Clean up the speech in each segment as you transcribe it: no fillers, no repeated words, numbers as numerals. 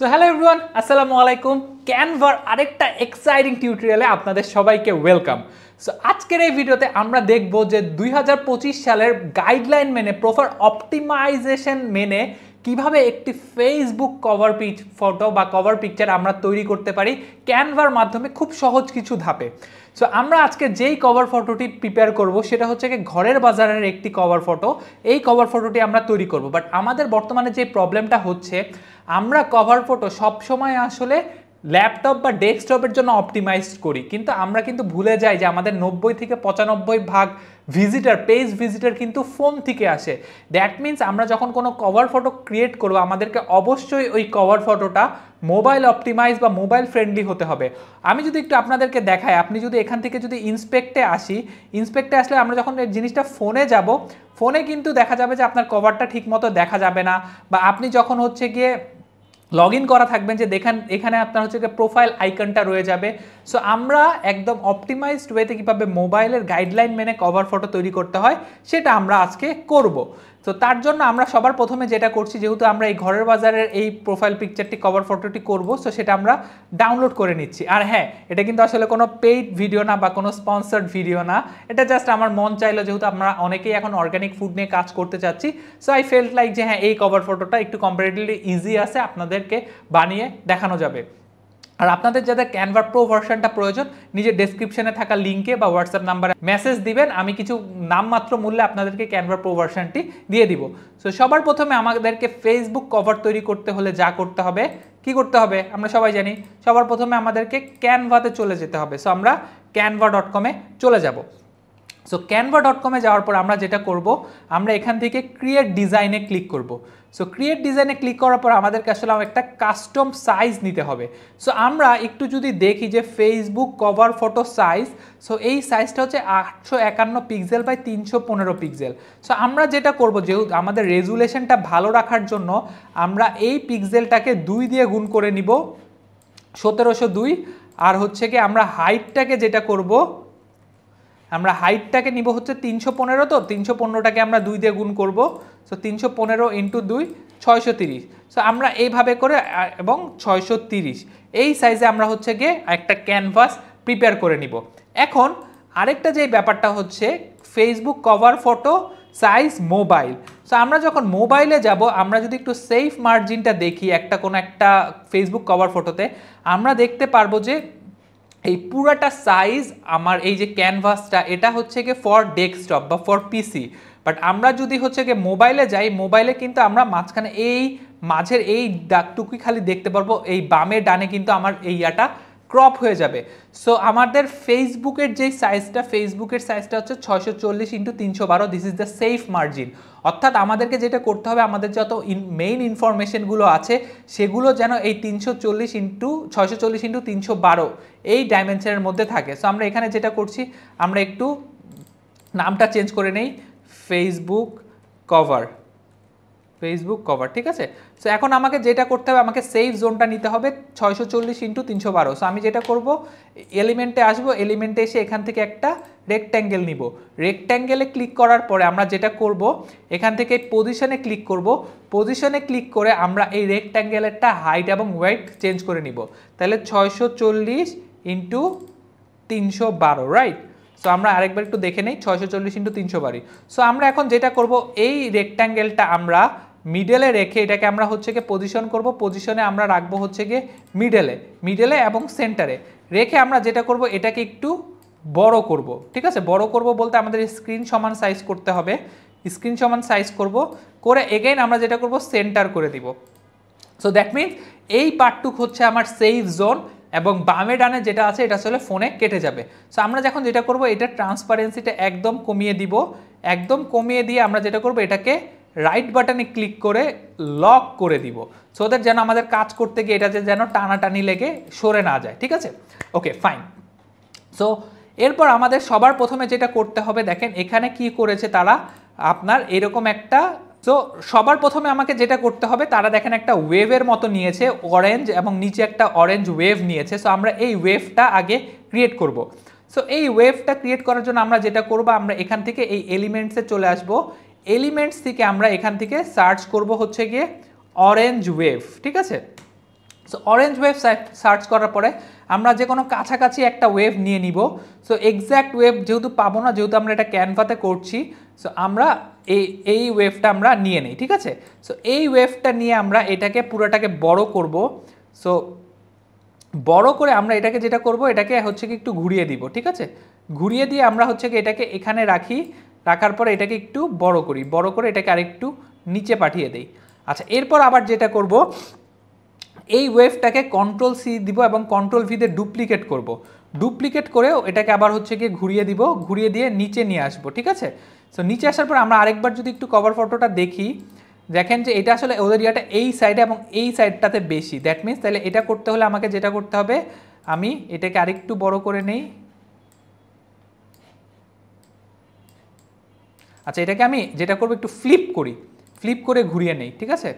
তো hello everyone, আসসালামু আলাইকুম। ক্যানভার আরেকটা এক্সাইটিং টিউটোরিয়ালে আপনাদের সবাইকে ওয়েলকাম। সো আজকের এই ভিডিওতে আমরা দেখব যে 2025 সালের গাইডলাইন মেনে প্রপার অপটিমাইজেশন মেনে কিভাবে একটি ফেসবুক কভার পিক ফটো বা কভার পিকচার আমরা তৈরি করতে পারি ক্যানভার মাধ্যমে খুব সহজ কিছু ধাপে। সো আমরা আজকে যেই কভার ফটোটি প্রিপেয়ার করব সেটা হচ্ছে কি ঘরের বাজারের একটি কভার ফটো। এই কভার ফটোটি আমরা তৈরি করব, বাট আমাদের বর্তমানে যে প্রবলেমটা হচ্ছে আমরা কভার ফটো সবসময় আসলে ল্যাপটপ বা ডেস্কটপের জন্য অপটিমাইজ করি, কিন্তু আমরা কিন্তু ভুলে যাই যে আমাদের 90 থেকে 95% ভিজিটার পেজ ভিজিটার কিন্তু ফোন থেকে আসে। দ্যাট মিনস আমরা যখন কোনো কভার ফটো ক্রিয়েট করবো আমাদেরকে অবশ্যই ওই কভার ফটোটা মোবাইল অপটিমাইজ বা মোবাইল ফ্রেন্ডলি হতে হবে। আমি যদি একটু আপনাদেরকে দেখাই, আপনি যদি এখান থেকে যদি ইন্সপেক্টে আসলে আমরা যখন এই জিনিসটা ফোনে যাব, ফোনে কিন্তু দেখা যাবে যে আপনার কভারটা ঠিকমতো দেখা যাবে না, বা আপনি যখন হচ্ছে গিয়ে লগ ইন করা থাকবেন যে দেখেন এখানে আপনার হচ্ছে গিয়ে প্রোফাইল আইকনটা রয়ে যাবে। সো আমরা একদম অপটিমাইজড ওয়েতে কীভাবে মোবাইলের গাইডলাইন মেনে কভার ফটো তৈরি করতে হয় সেটা আমরা আজকে করব। তো তার জন্য আমরা সবার প্রথমে যেটা করছি, যেহেতু আমরা এই ঘরের বাজারের এই প্রোফাইল পিকচারটি কভার ফটোটি করব, সো সেটা আমরা ডাউনলোড করে নিচ্ছি। আর হ্যাঁ, এটা কিন্তু আসলে কোনো পেইড ভিডিও না বা কোনো স্পন্সর্ড ভিডিও না, এটা জাস্ট আমার মন চাইলো, যেহেতু আমরা অনেকেই এখন অর্গানিক ফুড নিয়ে কাজ করতে চাচ্ছি। সো আই ফেল্ট লাইক যে হ্যাঁ, এই কভার ফটোটা একটু কম্পারেটিভলি ইজি আছে, আপনাদেরকে বানিয়ে দেখানো যাবে। আর আপনাদের যাদের ক্যানভা প্রো ভার্সনটা প্রয়োজন, নিজের ডেসক্রিপশনে থাকা লিঙ্কে বা হোয়াটসঅ্যাপ নাম্বারে মেসেজ দিবেন, আমি কিছু নামমাত্র মূল্যে আপনাদেরকে ক্যানভা প্রো ভার্সনটি দিয়ে দিব। সো সবার প্রথমে আমাদেরকে ফেসবুক কভার তৈরি করতে হলে যা করতে হবে, কি করতে হবে আমরা সবাই জানি। সবার প্রথমে আমাদেরকে ক্যানভাতে চলে যেতে হবে। সো আমরা canva.com-এ চলে যাব। সো canva.com-এ যাওয়ার পর আমরা যেটা করব, আমরা এখান থেকে ক্রিয়েট ডিজাইনে ক্লিক করব। সো ক্রিয়েট ডিজাইনে ক্লিক করার পর আমাদেরকে আসলে একটা কাস্টম সাইজ নিতে হবে। সো আমরা একটু যদি দেখি যে Facebook cover photo size, so এই সাইজটা হচ্ছে 851 পিক্সেল বাই 315 পিক্সেল। সো আমরা যেটা করব, যেহেতু আমাদের রেজুলেশনটা ভালো রাখার জন্য আমরা এই পিক্সেলটাকে 2 দিয়ে গুণ করে নিব, 1702। আর হচ্ছে কি আমরা হাইটটাকে যেটা করব, আমরা হাইটটাকে নিব হচ্ছে 315, তো 315টাকে আমরা 2 দিয়ে গুণ করব। So 315 into 2 630। সো আমরা এইভাবে করে এবং 630 এই সাইজে আমরা হচ্ছে গিয়ে একটা ক্যানভাস প্রিপেয়ার করে নিব। এখন আরেকটা যে ব্যাপারটা হচ্ছে Facebook cover photo size mobile. So আমরা যখন মোবাইলে যাব, আমরা যদি একটু সেফ মার্জিনটা দেখি কোনো একটা ফেসবুক কভার ফটোতে, আমরা দেখতে পারবো যে এই পুরাটা সাইজ আমার এই যে ক্যানভাসটা, এটা হচ্ছে গিয়ে ফর ডেস্কটপ বা ফর পিসি। বাট আমরা যদি হচ্ছে গিয়ে মোবাইলে যাই, মোবাইলে কিন্তু আমরা মাঝখানে এই মাঝের এই দাগটুকুই খালি দেখতে পারবো, এই বামে ডানে কিন্তু আমার এই ইয়াটা ক্রপ হয়ে যাবে। সো আমাদের ফেসবুকের যে সাইজটা, ফেসবুকের সাইজটা হচ্ছে 640 into 312। This is the safe margin. অর্থাৎ আমাদেরকে যেটা করতে হবে, আমাদের যত মেইন ইনফরমেশনগুলো আছে সেগুলো যেন এই 340 ইন্টু 640 ইন্টু 312 এই ডাইমেনশনের মধ্যে থাকে। সো আমরা এখানে যেটা করছি, আমরা একটু নামটা চেঞ্জ করে নেই, ফেসবুক কভার, ঠিক আছে। সো এখন আমাকে যেটা করতে হবে, আমাকে সেফ জোনটা নিতে হবে 640 ইন্টু 312। সো আমি যেটা করব, এলিমেন্টে আসবো, এলিমেন্টে এসে এখান থেকে একটা রেক্ট্যাঙ্গেল নিব। রেক্ট্যাঙ্গেলে ক্লিক করার পরে আমরা যেটা করব, এখান থেকে পজিশনে ক্লিক করব। পজিশনে ক্লিক করে আমরা এই রেক্ট্যাঙ্গেলেরটা হাইট এবং ওয়েট চেঞ্জ করে নিব। তাহলে 640 ইন্টু 312, রাইট। সো আমরা আরেকবার একটু দেখে নেই, 640 ইন্টু 312। সো আমরা এখন যেটা করব, এই রেক্ট্যাঙ্গেলটা আমরা মিডলে রেখে এটাকে আমরা হচ্ছে গিয়ে পজিশন করব। পজিশনে আমরা রাখবো হচ্ছে গিয়ে মিডলে এবং সেন্টারে রেখে আমরা যেটা করব, এটাকে একটু বড় করব। ঠিক আছে, বড় করব বলতে আমাদের স্ক্রিন সমান সাইজ করতে হবে। স্ক্রিন সমান সাইজ করব করে এগেইন আমরা যেটা করব, সেন্টার করে দিব। সো দ্যাট মিনস এই পার্টটুক হচ্ছে আমার সেফ জোন, এবং বামে ডানে যেটা আছে এটা আসলে ফোনে কেটে যাবে। সো আমরা যখন যেটা করব, এটা ট্রান্সপারেন্সিটা একদম কমিয়ে দিব। একদম কমিয়ে দিয়ে আমরা যেটা করব, এটাকে রাইট বাটনে ক্লিক করে লক করে দিব। সো দ্যাট যেন আমাদের কাজ করতে গিয়ে এটা যেন টানাটানি লেগে সরে না যায়। ঠিক আছে, ওকে ফাইন। সো এরপর আমাদের সবার প্রথমে যেটা করতে হবে, দেখেন এখানে কি করেছে তারা, আপনার এরকম একটা, সো সবার প্রথমে আমাকে যেটা করতে হবে, তারা দেখেন একটা ওয়েভের মতো নিয়েছে, অরেঞ্জ এবং নিচে একটা অরেঞ্জ ওয়েভ নিয়েছে। সো আমরা এই ওয়েভটা আগে ক্রিয়েট করব। সো এই ওয়েভটা ক্রিয়েট করার জন্য আমরা যেটা করব, আমরা এখান থেকে এই এলিমেন্টসে চলে আসব। এলিমেন্টস থেকে আমরা এখান থেকে সার্চ করব হচ্ছে গিয়ে অরেঞ্জ ওয়েভ। ঠিক আছে, সো অরেঞ্জ ওয়েভ সার্চ করার পরে আমরা যে কোনো কাছাকাছি একটা ওয়েভ নিয়ে নিব। সো এক্স্যাক্ট ওয়েভ যেহেতু পাবো না, যেহেতু আমরা এটা ক্যানভাতে করছি, সো আমরা এই ওয়েভটা আমরা নিয়ে নিই, ঠিক আছে। সো এই ওয়েভটা নিয়ে আমরা এটাকে পুরোটাকে বড় করব। সো বড় করে আমরা এটাকে যেটা করব, এটাকে হচ্ছে কি একটু ঘুরিয়ে দিব, ঠিক আছে। ঘুরিয়ে দিয়ে আমরা হচ্ছে কি এটাকে এখানে রাখি, রাখার পরে এটাকে একটু বড় করি, বড় করে এটাকে আরেকটু নিচে পাঠিয়ে দেই। আচ্ছা, এরপর আবার যেটা করব, এই ওয়েভটাকে কন্ট্রোল সি দিব এবং কন্ট্রোল ভি দিয়ে ডুপ্লিকেট করব। ডুপ্লিকেট করেও এটাকে আবার হচ্ছে গিয়ে ঘুরিয়ে দিব, ঘুরিয়ে দিয়ে নিচে নিয়ে আসবো, ঠিক আছে। সো নিচে আসার পর আমরা আরেকবার যদি একটু কভার ফটোটা দেখি, দেখেন যে এটা আসলে ওদের ইয়াটা এই সাইডে এবং এই সাইডটাতে বেশি। দ্যাট মিনস তাহলে এটা করতে হলে আমাকে যেটা করতে হবে, আমি এটাকে আরেকটু বড় করে নেই। আচ্ছা, এটাকে আমি যেটা করবো একটু ফ্লিপ করি, ফ্লিপ করে ঘুরিয়ে নেই, ঠিক আছে।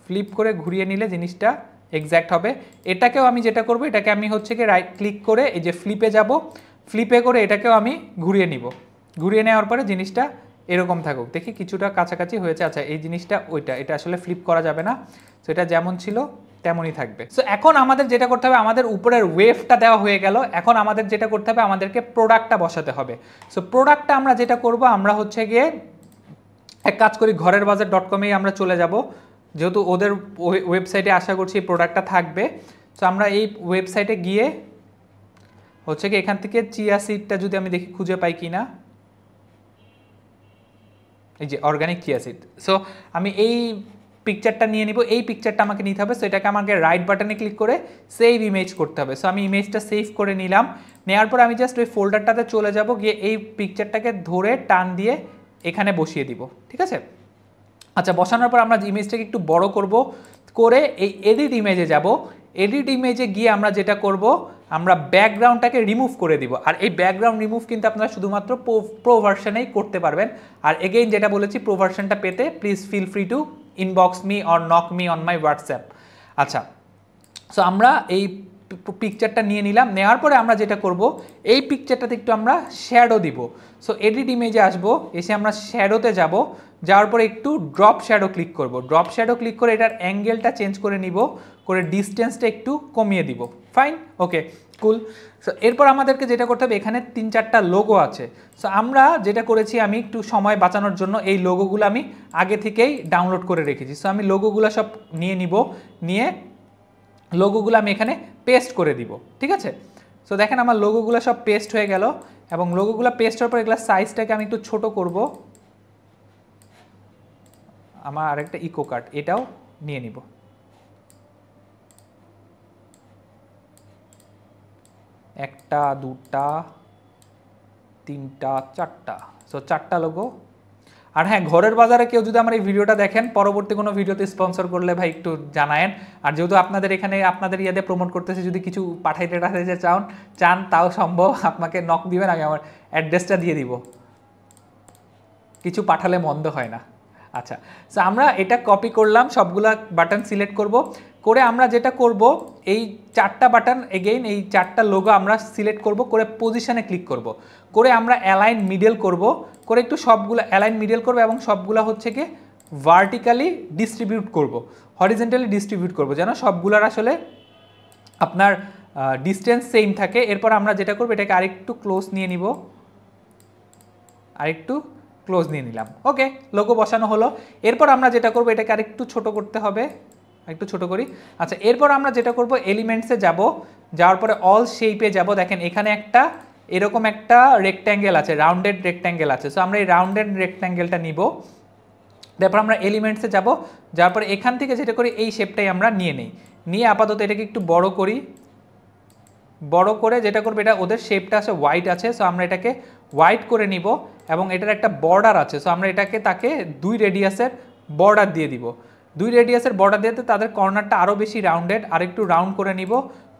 ফ্লিপ করে ঘুরিয়ে নিলে জিনিসটা এক্স্যাক্ট হবে। এটাকেও আমি যেটা করব, এটাকে আমি হচ্ছে কি রাইট ক্লিক করে এই যে ফ্লিপে যাব, ফ্লিপে করে এটাকেও আমি ঘুরিয়ে নিব। ঘুরিয়ে নেওয়ার পরে জিনিসটা এরকম থাকুক, দেখি কিছুটা কাছাকাছি হয়েছে। আচ্ছা, এই জিনিসটা ওইটা, এটা আসলে ফ্লিপ করা যাবে না, তো এটা যেমন ছিল তেমনই থাকবে। সো এখন আমাদের যেটা করতে হবে, আমাদের উপরের ওয়েভটা দেওয়া হয়ে গেল, এখন আমাদের যেটা করতে হবে, আমাদেরকে প্রোডাক্টটা বসাতে হবে। সো প্রোডাক্টটা আমরা যেটা করব, আমরা হচ্ছে গিয়ে এক কাজ করি, ঘরেরবাজার.com-এই আমরা চলে যাব, যেহেতু ওদের ওয়েবসাইটে আশা করছি এই প্রোডাক্টটা থাকবে। সো আমরা এই ওয়েবসাইটে গিয়ে হচ্ছে কি এখান থেকে চিয়া সিডটা যদি আমি দেখি খুঁজে পাই কি না, এই যে অর্গানিক চিয়া সিড। সো আমি এই পিকচারটা নিয়ে নিব, এই পিকচারটা আমাকে নিতে হবে। সো এটাকে আমাকে রাইট বাটনে ক্লিক করে সেভ ইমেজ করতে হবে। সো আমি ইমেজটা সেভ করে নিলাম, নেওয়ার পর আমি জাস্ট ওই ফোল্ডারটাতে চলে যাব, গিয়ে এই পিকচারটাকে ধরে টান দিয়ে এখানে বসিয়ে দিব, ঠিক আছে। আচ্ছা, বসানোর পর আমরা ইমেজটাকে একটু বড় করব, করে এই এডিট ইমেজে যাব। এডিট ইমেজে গিয়ে আমরা যেটা করব, আমরা ব্যাকগ্রাউন্ডটাকে রিমুভ করে দিব। আর এই ব্যাকগ্রাউন্ড রিমুভ কিন্তু আপনারা শুধুমাত্র প্রো ভার্সনেই করতে পারবেন। আর এগেইন যেটা বলেছি, প্রো ভার্সনটা পেতে please feel free to inbox me or knock me on my WhatsApp. আচ্ছা, সো আমরা এই পিকচারটা নিয়ে নিলাম, নেওয়ার পরে আমরা যেটা করব, এই পিকচারটাতে একটু আমরা শ্যাডো দিব। সো এডিট ইমেজে আসবো, এসে আমরা শ্যাডোতে যাব, যাওয়ার পরে একটু ড্রপ শ্যাডো ক্লিক করব। ড্রপ শ্যাডো ক্লিক করে এটার অ্যাঙ্গেলটা চেঞ্জ করে নিব, করে ডিস্টেন্সটা একটু কমিয়ে দিব। ফাইন, ওকে, কুল। সো এরপর আমাদেরকে যেটা করতে হবে, এখানে 3-4টা লোগো আছে। সো আমরা যেটা করেছি, আমি একটু সময় বাঁচানোর জন্য এই লোগোগুলো আমি আগে থেকেই ডাউনলোড করে রেখেছি। সো আমি লোগোগুলো সব নিয়ে নিব, নিয়ে লোগোগুলো আমি এখানে পেস্ট করে দিব, ঠিক আছে। সো দেখেন আমার লোগোগুলো সব পেস্ট হয়ে গেল, এবং লোগোগুলো পেস্ট হওয়ার পর এগুলো সাইজটাকে আমি একটু ছোট করব। আমার আরেকটা ইকো কার্ড, এটাও নিয়ে নিব। একটা, দুটা, তিনটা, চারটা। সো 4টা লোগো। আর হ্যাঁ, ঘরের বাজারে কেউ যদি আমার এই ভিডিওটা দেখেন, পরবর্তী কোনো ভিডিওতে স্পন্সর করলে ভাই একটু জানায়েন। আর যেহেতু আপনাদের এখানে আপনাদের ইয়াতে প্রমোট করতেছে, যদি কিছু পাঠাইতে চান তাও সম্ভব, আপনাকে নক দিবেন, আমি আমার অ্যাড্রেসটা দিয়ে দিব, কিছু পাঠালে মন্দ হয় না। আচ্ছা, সো আমরা এটা কপি করলাম, সবগুলা বাটন সিলেক্ট করব, করে আমরা যেটা করব, এই 4টা বাটন এগেইন এই 4টা লোগো আমরা সিলেক্ট করব, করে পজিশনে ক্লিক করব, করে আমরা অ্যালাইন মিডল করব, করে একটু সবগুলো অ্যালাইন মিডল করব, এবং সবগুলো হচ্ছে কি ভার্টিক্যালি ডিস্ট্রিবিউট করব, হরিজেন্টালি ডিস্ট্রিবিউট করব, যেন সবগুলোর আসলে আপনার ডিস্টেন্স সেম থাকে। এরপর আমরা যেটা করব, এটাকে আরেকটু ক্লোজ নিয়ে নিব, আরেকটু ক্লোজ নিয়ে নিলাম। ওকে, লোগো বসানো হলো। এরপর আমরা যেটা করব, এটাকে আরেকটু ছোট করতে হবে, একটু ছোট করি। আচ্ছা, এরপর আমরা যেটা করব, এলিমেন্টসে যাব, যাওয়ার পরে অল শেপে যাব। দেখেন এখানে একটা এরকম একটা রেক্ট্যাঙ্গেল আছে, রাউন্ডেড রেক্ট্যাঙ্গেল আছে। সো আমরা এই রাউন্ডেড রেক্ট্যাঙ্গেলটা নিব, তারপর আমরা এলিমেন্টসে যাব, যাওয়ার পরে এখান থেকে যেটা করি, এই শেপটাই আমরা নিয়ে নিই, নিয়ে আপাতত এটাকে একটু বড় করি। বড় করে যেটা করবো, এটা ওদের শেপটা আছে হোয়াইট আছে, সো আমরা এটাকে হোয়াইট করে নিব, এবং এটার একটা বর্ডার আছে। সো আমরা এটাকে তাকে 2 রেডিয়াসের বর্ডার দিয়ে দিব। 2 রেডিয়াসের বর্ডার দিয়ে তাদের কর্নারটা আরও বেশি রাউন্ডেড, আর একটু রাউন্ড করে নিব,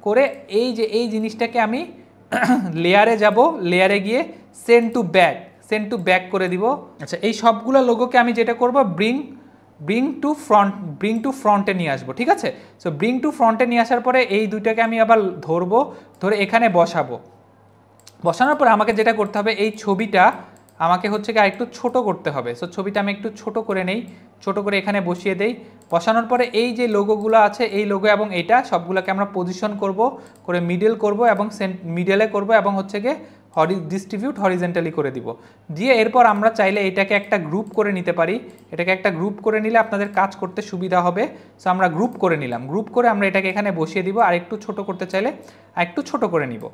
করে এই যে এই জিনিসটাকে আমি লেয়ারে যাব, লেয়ারে গিয়ে সেন্ড টু ব্যাক করে দিব। আচ্ছা, এই সবগুলো লোগোকে আমি যেটা করব, ব্রিং টু ফ্রন্টে নিয়ে আসবো, ঠিক আছে। সো ব্রিং টু ফ্রন্টে নিয়ে আসার পরে এই দুইটাকে আমি আবার ধরবো, ধরে এখানে বসাবো। বসানোর পরে আমাকে যেটা করতে হবে, এই ছবিটা আমাকে হচ্ছে কি আরেকটু ছোট করতে হবে। সো ছবিটা আমি একটু ছোট করে নেই, ছোট করে এখানে বসিয়ে দেই। বসানোর পরে এই যে লোগোগুলো আছে, এই লোগো এবং এইটা সবগুলোকে আমরা পজিশন করব, করে মিডল করব এবং মিডলে করব এবং হচ্ছে গিয়ে ডিস্ট্রিবিউট হরিজেন্টালি করে দিব। দিয়ে এরপর আমরা চাইলে এটাকে একটা গ্রুপ করে নিতে পারি। এটাকে একটা গ্রুপ করে নিলে আপনাদের কাজ করতে সুবিধা হবে। সো আমরা গ্রুপ করে নিলাম, গ্রুপ করে আমরা এটাকে এখানে বসিয়ে দিব। আর একটু ছোট করতে চাইলে আর একটু ছোট করে নিব।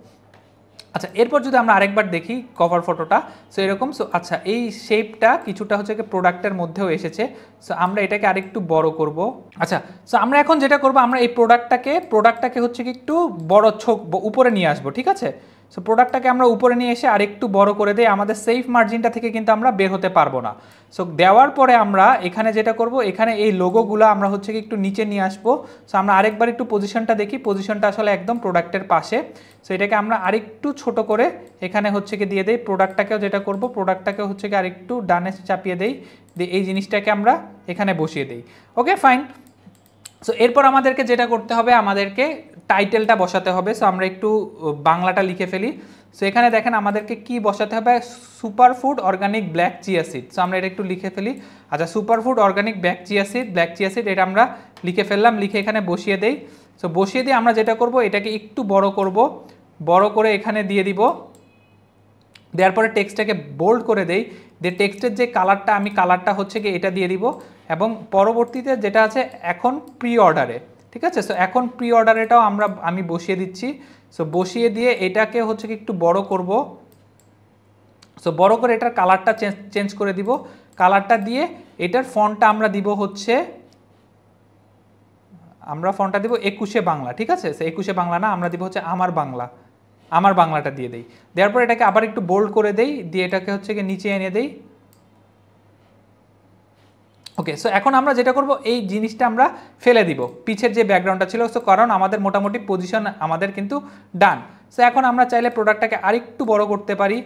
আচ্ছা, এরপর যদি আমরা আরেকবার দেখি কভার ফটোটা, সো এরকম। সো আচ্ছা, এই শেপটা কিছুটা হচ্ছে কি প্রোডাক্টের মধ্যেও এসেছে। সো আমরা এটাকে আরেকটু বড় করব। আচ্ছা, সো আমরা এখন যেটা করব, আমরা এই প্রোডাক্টটাকে হচ্ছে কি একটু বড় উপরে নিয়ে আসবো, ঠিক আছে? সো প্রোডাক্টটাকে আমরা উপরে নিয়ে এসে আরেকটু বড় করে দেই। আমাদের সেফ মার্জিনটা থেকে কিন্তু আমরা বের হতে পারবো না। সো দেওয়ার পরে আমরা এখানে যেটা করব, এখানে এই লোগোগুলো আমরা হচ্ছে কি একটু নিচে নিয়ে আসবো। সো আমরা আরেকবার একটু পজিশনটা দেখি, পজিশনটা আসলে একদম প্রোডাক্টের পাশে। সো এটাকে আমরা আরেকটু ছোট করে এখানে হচ্ছে কি দিয়ে দেই। প্রোডাক্টটাকেও যেটা করব, প্রোডাক্টটাকেও হচ্ছে কি আরেকটু ডানে চাপিয়ে দেই, দিয়ে এই জিনিসটাকে আমরা এখানে বসিয়ে দিই। ওকে, ফাইন। সো এরপর আমাদেরকে যেটা করতে হবে, আমাদেরকে টাইটেলটা বসাতে হবে। সো আমরা একটু বাংলাটা লিখে ফেলি। সো এখানে দেখেন আমাদেরকে কি বসাতে হবে, superfood organic black chia seed. So আমরা এটা একটু লিখে ফেলি। আচ্ছা, superfood organic black chia seed এটা আমরা লিখে ফেললাম, লিখে এখানে বসিয়ে দেই। সো বসিয়ে দিয়ে আমরা যেটা করব, এটাকে একটু বড় করব, বড় করে এখানে দিয়ে দিব। দেওয়ার পরে টেক্সটটাকে বোল্ড করে দেই, দিয়ে টেক্সটের যে কালারটা, আমি কালারটা হচ্ছে কি এটা দিয়ে দিব। এবং পরবর্তীতে যেটা আছে এখন প্রি অর্ডারে, ঠিক আছে? সো এখন প্রি অর্ডারেটাও আমি বসিয়ে দিচ্ছি। সো বসিয়ে দিয়ে এটাকে হচ্ছে কি একটু বড় করব। সো বড় করে এটার কালারটা চেঞ্জ করে দিব। কালারটা দিয়ে এটার ফন্টটা আমরা দিব হচ্ছে, আমরা ফন্টটা দিব 21 বাংলা, ঠিক আছে? সো 21 বাংলা না, আমরা দিব হচ্ছে আমার বাংলাটা দিয়ে দেই। দেওয়ার পর এটাকে আবার একটু বোল্ড করে দেই, দিয়ে এটাকে হচ্ছে কি নিচে এনে দেই। ওকে, সো এখন আমরা যেটা করব, এই জিনিসটা আমরা ফেলে দিব, পিছের যে ব্যাকগ্রাউন্ডটা ছিল। সো কারণ আমাদের মোটামুটি পজিশন আমাদের কিন্তু ডান। সো এখন আমরা চাইলে প্রোডাক্টটাকে আরেকটু বড় করতে পারি,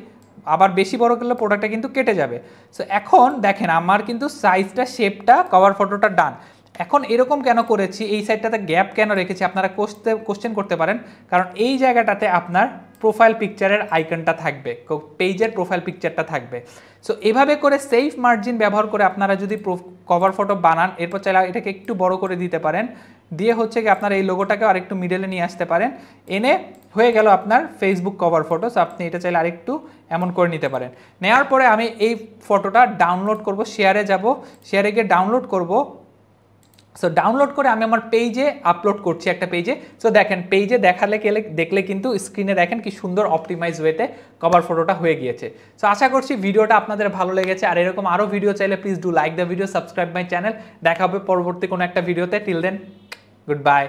আবার বেশি বড় করলে প্রোডাক্টটা কিন্তু কেটে যাবে। সো এখন দেখেন আমার কিন্তু সাইজটা, শেপটা, কভার ফটোটা ডান। এখন এরকম কেন করেছি, এই সাইডটাতে গ্যাপ কেন রেখেছি, আপনারা কোশ্চেন করতে পারেন। কারণ এই জায়গাটাতে আপনার প্রোফাইল পিকচারের আইকনটা থাকবে, পেজের প্রোফাইল পিকচারটা থাকবে। সো এভাবে করে সেফ মার্জিন ব্যবহার করে আপনারা যদি কভার ফটো বানান, এরপর চাইলে এটাকে একটু বড় করে দিতে পারেন, দিয়ে হচ্ছে কি আপনারা এই লোগোটাকে আরেকটু মিডলে নিয়ে আসতে পারেন, এনে হয়ে গেল আপনার ফেসবুক কভার ফটো। সো আপনি এটা চাইলে আরেকটু এমন করে নিতে পারেন। নেওয়ার পরে আমি এই ফটোটা ডাউনলোড করব, শেয়ারে যাব, শেয়ারে গিয়ে ডাউনলোড করব। সো ডাউনলোড করে আমি আমার পেজে আপলোড করছি, একটা পেজে। সো দেখেন পেজে দেখলে কিন্তু স্ক্রিনে দেখেন কি সুন্দর অপটিমাইজ ওয়েতে কভার ফটোটা হয়ে গিয়েছে। সো আশা করছি ভিডিওটা আপনাদের ভালো লেগেছে। আর এরকম আরও ভিডিও চাইলে please do like the video, subscribe my channel. দেখা হবে পরবর্তী কোনো একটা ভিডিওতে। Till then, good by.